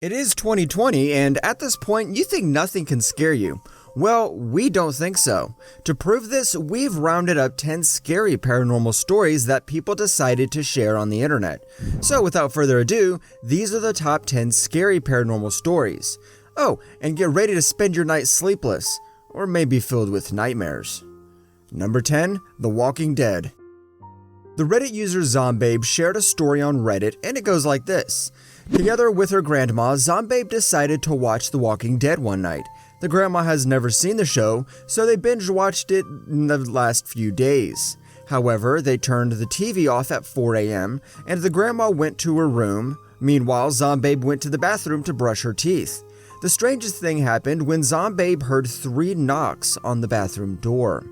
It is 2020, and at this point, you think nothing can scare you. Well, we don't think so. To prove this, we've rounded up 10 scary paranormal stories that people decided to share on the internet. So without further ado, these are the top 10 scary paranormal stories. Oh, and get ready to spend your night sleepless, or maybe filled with nightmares. Number 10, The Walking Dead. The Reddit user Zombabe shared a story on Reddit, and it goes like this. Together with her grandma, Zombabe decided to watch The Walking Dead one night. The grandma has never seen the show, so they binge-watched it in the last few days. However, they turned the TV off at 4 a.m., and the grandma went to her room. Meanwhile, Zombabe went to the bathroom to brush her teeth. The strangest thing happened when Zombabe heard 3 knocks on the bathroom door.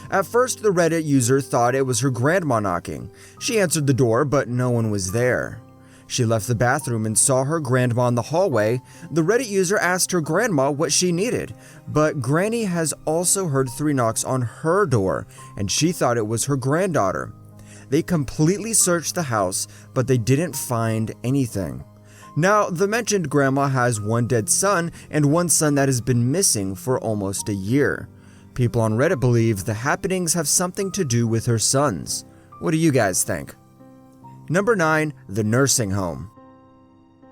At first, the Reddit user thought it was her grandma knocking. She answered the door, but no one was there. She left the bathroom and saw her grandma in the hallway. The Reddit user asked her grandma what she needed, but Granny has also heard 3 knocks on her door, and she thought it was her granddaughter. They completely searched the house, but they didn't find anything. Now, the mentioned grandma has 1 dead son and 1 son that has been missing for almost a year. People on Reddit believe the happenings have something to do with her sons. What do you guys think? Number 9, The Nursing Home.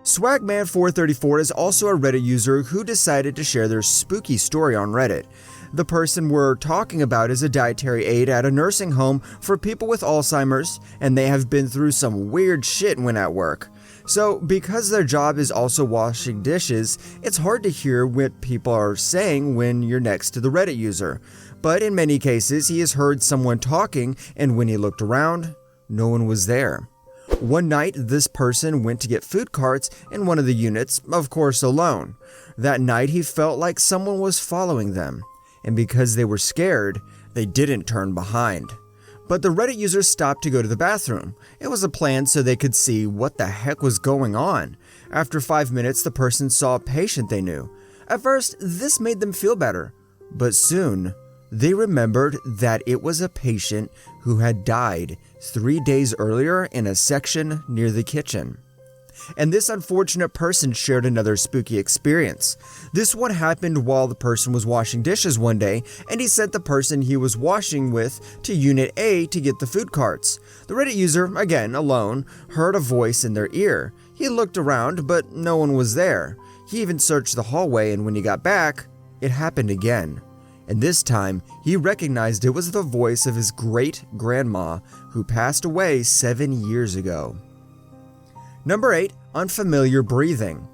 Swagman434 is also a Reddit user who decided to share their spooky story on Reddit. The person we're talking about is a dietary aide at a nursing home for people with Alzheimer's, and they have been through some weird shit when at work. So, because their job is also washing dishes, it's hard to hear what people are saying when you're next to the Reddit user. But in many cases, he has heard someone talking, and when he looked around, no one was there. One night, this person went to get food carts in one of the units, of course alone. That night, he felt like someone was following them, and because they were scared, they didn't turn behind. But the Reddit user stopped to go to the bathroom. It was a plan so they could see what the heck was going on. After 5 minutes, the person saw a patient they knew. At first, this made them feel better, but soon, they remembered that it was a patient who had died 3 days earlier in a section near the kitchen. And this unfortunate person shared another spooky experience. This one happened while the person was washing dishes one day, and he sent the person he was washing with to Unit A to get the food carts. The Reddit user, again alone, heard a voice in their ear. He looked around, but no one was there. He even searched the hallway, and when he got back, it happened again. And this time, he recognized it was the voice of his great-grandma who passed away 7 years ago. Number 8, Unfamiliar Breathing.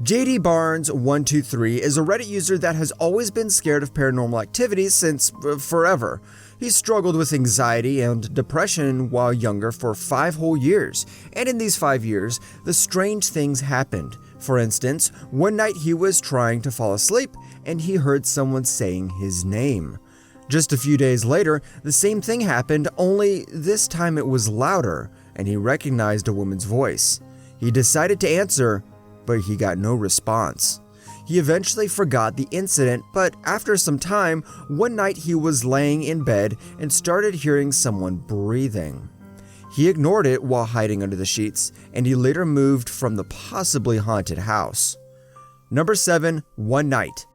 JD Barnes123 is a Reddit user that has always been scared of paranormal activities since forever. He struggled with anxiety and depression while younger for 5 whole years, and in these 5 years, the strange things happened. For instance, one night he was trying to fall asleep and he heard someone saying his name. Just a few days later, the same thing happened, only this time it was louder, and he recognized a woman's voice. He decided to answer, but he got no response. He eventually forgot the incident, but after some time, one night he was laying in bed and started hearing someone breathing. He ignored it while hiding under the sheets, and he later moved from the possibly haunted house. Number 7, One Night.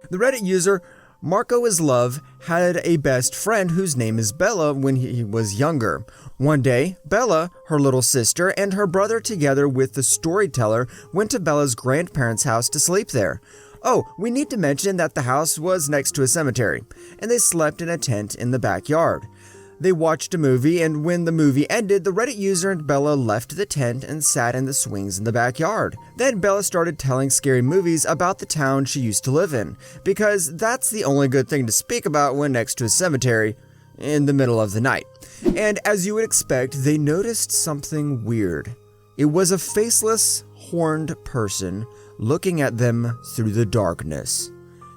The Reddit user Marco is Love had a best friend whose name is Bella when he was younger. One day, Bella, her little sister, and her brother together with the storyteller went to Bella's grandparents' house to sleep there. Oh, we need to mention that the house was next to a cemetery, and they slept in a tent in the backyard. They watched a movie, and when the movie ended, the Reddit user and Bella left the tent and sat in the swings in the backyard. Then Bella started telling scary movies about the town she used to live in, because that's the only good thing to speak about when next to a cemetery in the middle of the night. And as you would expect, they noticed something weird. It was a faceless, horned person looking at them through the darkness.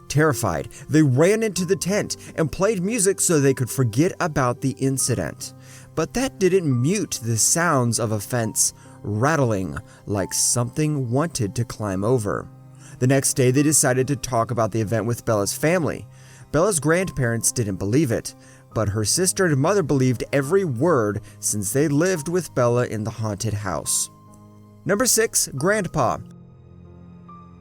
Terrified, they ran into the tent and played music so they could forget about the incident. But that didn't mute the sounds of a fence rattling like something wanted to climb over. The next day, they decided to talk about the event with Bella's family. Bella's grandparents didn't believe it, but her sister and mother believed every word since they lived with Bella in the haunted house. Number 6. Grandpa.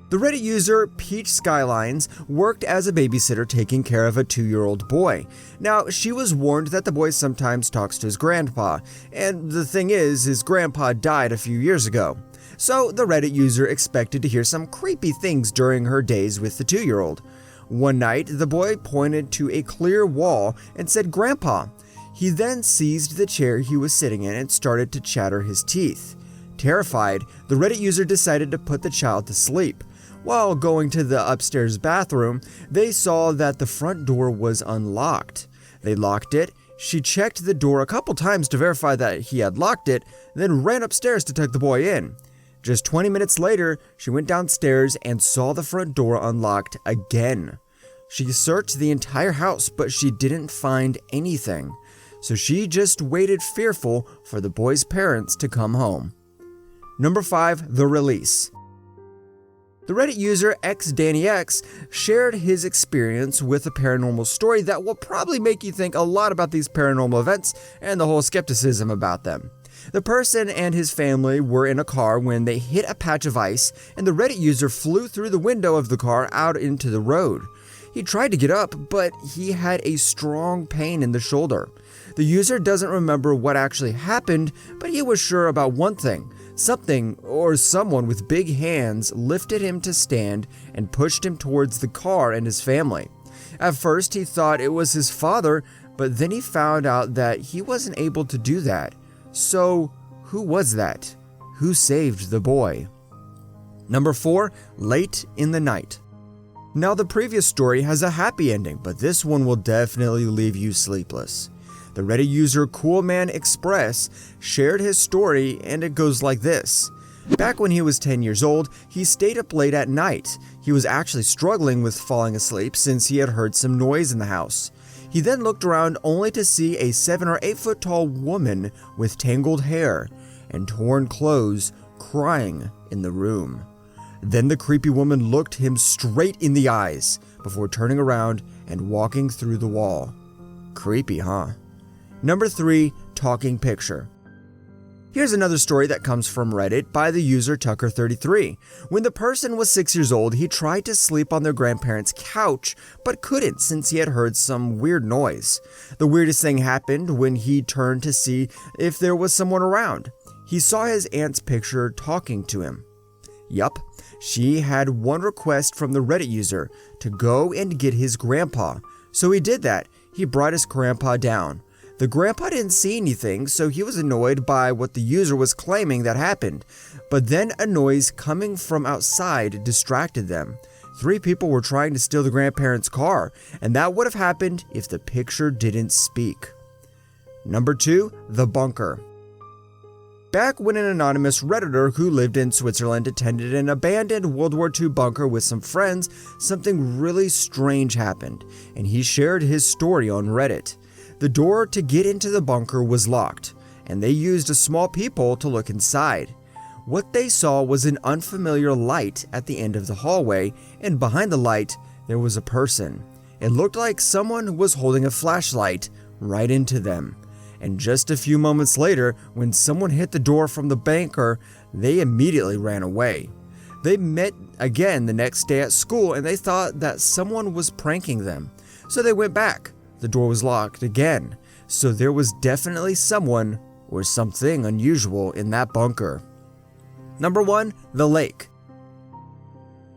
The Reddit user Peach Skylines worked as a babysitter taking care of a 2-year-old boy. Now, she was warned that the boy sometimes talks to his grandpa, and the thing is, his grandpa died a few years ago. So the Reddit user expected to hear some creepy things during her days with the 2-year-old. One night, the boy pointed to a clear wall and said, "Grandpa." He then seized the chair he was sitting in and started to chatter his teeth. Terrified, the Reddit user decided to put the child to sleep. While going to the upstairs bathroom, they saw that the front door was unlocked. They locked it. She checked the door a couple times to verify that he had locked it, then ran upstairs to tuck the boy in. Just 20 minutes later, she went downstairs and saw the front door unlocked again. She searched the entire house, but she didn't find anything. So she just waited fearful for the boy's parents to come home. Number 5. The Release. The Reddit user xDannyX shared his experience with a paranormal story that will probably make you think a lot about these paranormal events and the whole skepticism about them. The person and his family were in a car when they hit a patch of ice, and the Reddit user flew through the window of the car out into the road. He tried to get up, but he had a strong pain in the shoulder. The user doesn't remember what actually happened, but he was sure about one thing. Something or someone with big hands lifted him to stand and pushed him towards the car and his family. At first, he thought it was his father, but then he found out that he wasn't able to do that. So, who was that? Who saved the boy? Number 4. Late in the Night. Now, the previous story has a happy ending, but this one will definitely leave you sleepless. The Reddit user Coolman Express shared his story, and it goes like this. Back when he was 10 years old, he stayed up late at night. He was actually struggling with falling asleep since he had heard some noise in the house. He then looked around only to see a 7 or 8 foot tall woman with tangled hair and torn clothes crying in the room. Then the creepy woman looked him straight in the eyes before turning around and walking through the wall. Creepy, huh? Number 3. Talking Picture. Here's another story that comes from Reddit by the user Tucker33. When the person was 6 years old, he tried to sleep on their grandparents' couch, but couldn't since he had heard some weird noise. The weirdest thing happened when he turned to see if there was someone around. He saw his aunt's picture talking to him. Yup, she had one request from the Reddit user, to go and get his grandpa. So he did that. He brought his grandpa down. The grandpa didn't see anything, so he was annoyed by what the user was claiming that happened. But then a noise coming from outside distracted them. 3 people were trying to steal the grandparents' car, and that would have happened if the picture didn't speak. Number 2. The Bunker. Back when an anonymous Redditor who lived in Switzerland attended an abandoned World War II bunker with some friends, something really strange happened, and he shared his story on Reddit. The door to get into the bunker was locked, and they used a small peephole to look inside. What they saw was an unfamiliar light at the end of the hallway, and behind the light, there was a person. It looked like someone was holding a flashlight right into them. And just a few moments later, when someone hit the door from the bunker, they immediately ran away. They met again the next day at school, and they thought that someone was pranking them. So they went back. The door was locked again, so there was definitely someone or something unusual in that bunker. Number 1. The Lake.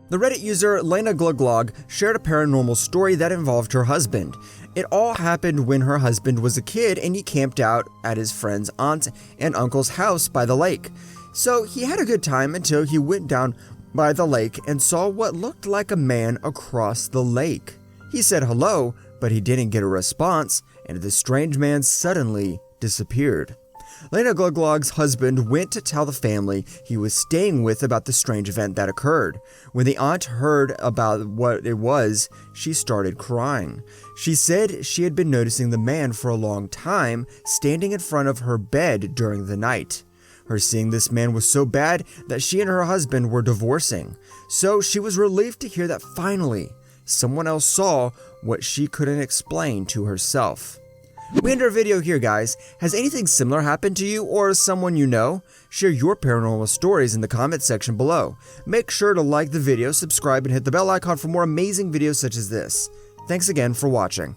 The Reddit user Lena Gluglog shared a paranormal story that involved her husband. It all happened when her husband was a kid and he camped out at his friend's aunt and uncle's house by the lake. So he had a good time until he went down by the lake and saw what looked like a man across the lake. He said hello, but he didn't get a response, and the strange man suddenly disappeared. Lena Gluglog's husband went to tell the family he was staying with about the strange event that occurred. When the aunt heard about what it was, she started crying. She said she had been noticing the man for a long time, standing in front of her bed during the night. Her seeing this man was so bad that she and her husband were divorcing. So she was relieved to hear that finally someone else saw what she couldn't explain to herself. We end our video here, guys. Has anything similar happened to you or someone you know? Share your paranormal stories in the comment section below. Make sure to like the video, subscribe, and hit the bell icon for more amazing videos such as this. Thanks again for watching.